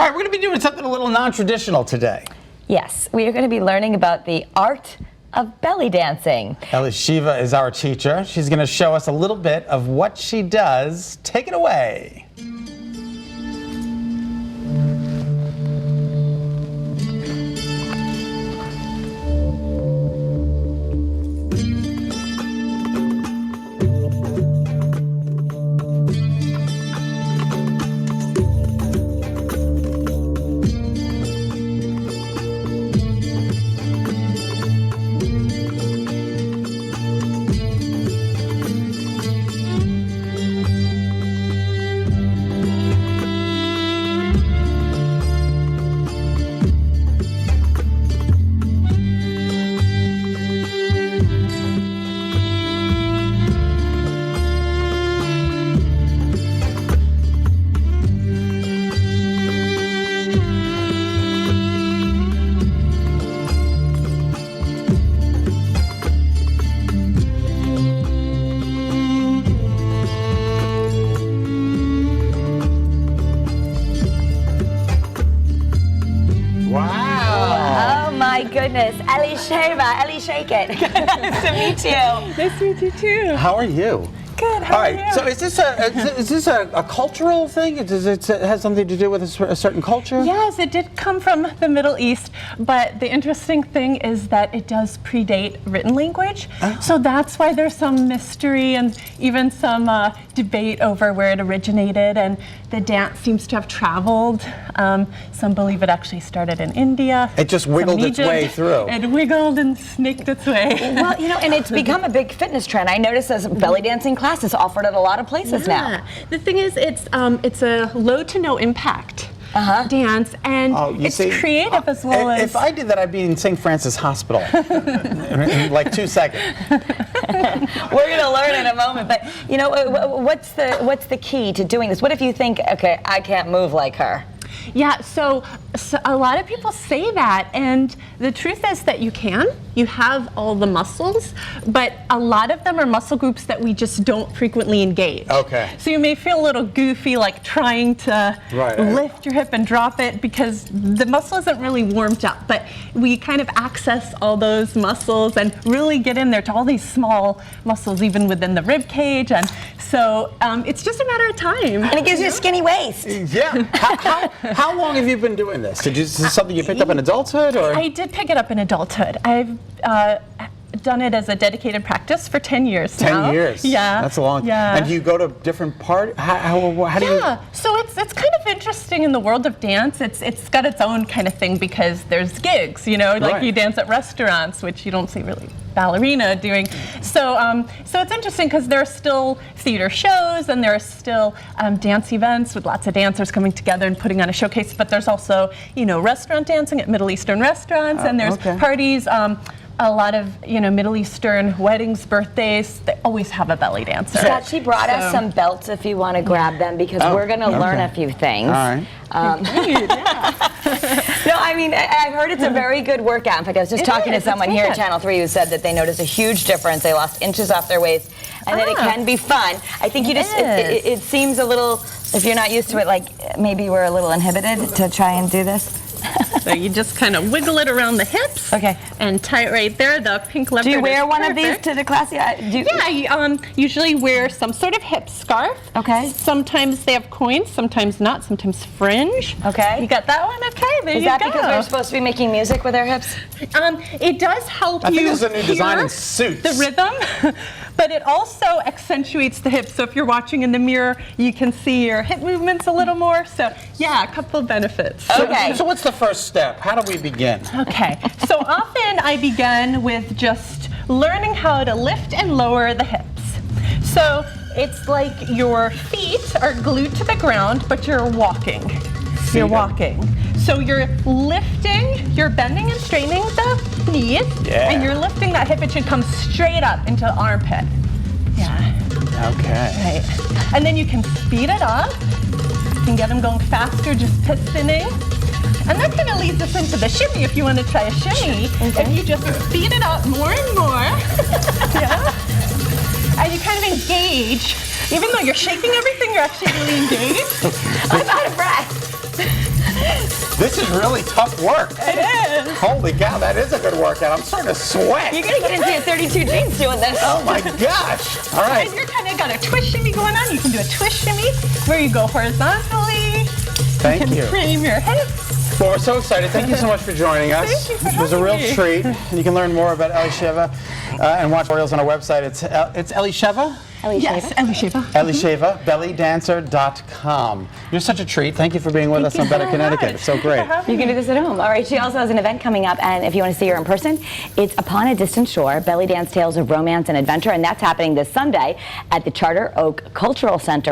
All right, we're going to be doing something a little non-traditional today. Yes, we are going to be learning about the art of belly dancing. Elisheva is our teacher. She's going to show us a little bit of what she does. Take it away. Goodness, Elisheva, Eli, shake it. Nice to meet you. Nice to meet you too. How are you? Good. How All are right. you? So is this a cultural thing? Does it has something to do with a certain culture? Yes, it did come from the Middle East, but the interesting thing is that it does predate written language. Oh. So that's why there's some mystery and even some debate over where it originated. And the dance seems to have traveled. Some believe it actually started in India. It just wiggled its way through. It wiggled and snaked its way. Well, you know, and it's become a big fitness trend. I noticed there's belly dancing classes offered at a lot of places now. The thing is, it's a low to no impact dance, and it's creative as well as. If I did that, I'd be in St. Francis Hospital in like 2 seconds. We're going to learn in a moment, but you know, what's the key to doing this? What if you think, okay, I can't move like her? Yeah, so a lot of people say that, and the truth is that you can. You have all the muscles, but a lot of them are muscle groups that we just don't frequently engage. Okay. So you may feel a little goofy, like trying to lift your hip and drop it because the muscle isn't really warmed up, but we kind of access all those muscles and really get in there to all these small muscles, even within the rib cage, and so it's just a matter of time. And it gives you a skinny waist. Yeah. How long have you been doing this? Is this something you picked up in adulthood, or? I did pick it up in adulthood. I've done it as a dedicated practice for 10 years now. 10 years? Yeah. That's a long time. Yeah. And do you go to different parties? How do you? Yeah, so it's kind of interesting in the world of dance. It's got its own kind of thing because there's gigs, you know, like you dance at restaurants, which you don't see really ballerina doing. So it's interesting because there are still theater shows and there are still dance events with lots of dancers coming together and putting on a showcase, but there's also, you know, restaurant dancing at Middle Eastern restaurants, and there's parties. A lot of, you know, Middle Eastern weddings, birthdays, they always have a belly dancer. Scott, she brought us some belts if you want to grab them, because we're going to learn a few things. All right. No, I mean, I've heard it's a very good workout. In fact, I was just talking to someone here at Channel 3 who said that they noticed a huge difference. They lost inches off their waist, and that it can be fun. I think you just, it seems a little, if you're not used to it, like maybe we're a little inhibited to try and do this. So you just kind of wiggle it around the hips. Okay. And tie it right there. The pink leopard. Do you wear one perfect. of these to the class? Yeah. I usually wear some sort of hip scarf. Okay. Sometimes they have coins, sometimes not, sometimes fringe. Okay. You got that one? Okay, there you go. Is that because we're supposed to be making music with our hips? It does help I think you there's a new design hear in suits. the rhythm, but it also accentuates the hips. So if you're watching in the mirror, you can see your hip movements a little more. So yeah, a couple of benefits. Okay. So what's the first step? How do we begin? Okay, so often I begin with just learning how to lift and lower the hips. So it's like your feet are glued to the ground, but you're walking. You're walking. So you're lifting, you're bending and straightening the knees, and you're lifting that hip. It should come straight up into the armpit. Yeah. Okay. Right. And then you can speed it up. You can get them going faster, just pistoning. And that kind of leads us into the shimmy if you want to try a shimmy. If you just speed it up more and more. And you kind of engage. Even though you're shaking everything, you're actually really engaged. I'm out of breath. This is really tough work. It is. Holy cow, that is a good workout. I'm starting to sweat. You're gonna get into your 32 jeans doing this. Oh my gosh. All right. And you're kind of got a twist shimmy going on. You can do a twist shimmy where you go horizontally. Thank You you. can frame your hips. Well, we're so excited. Thank you so much for joining us. Thank you for It was a having real me. treat. And you can learn more about Elisheva and watch tutorials on our website. It's Elisheva? Yes, Elisheva. Elisheva, bellydancer.com. You're such a treat. Thank you for being with us on Better so Connecticut. much. It's so great. You can do this at home. All right, she also has an event coming up, and if you want to see her in person, it's Upon a Distant Shore, Belly Dance Tales of Romance and Adventure, and that's happening this Sunday at the Charter Oak Cultural Center.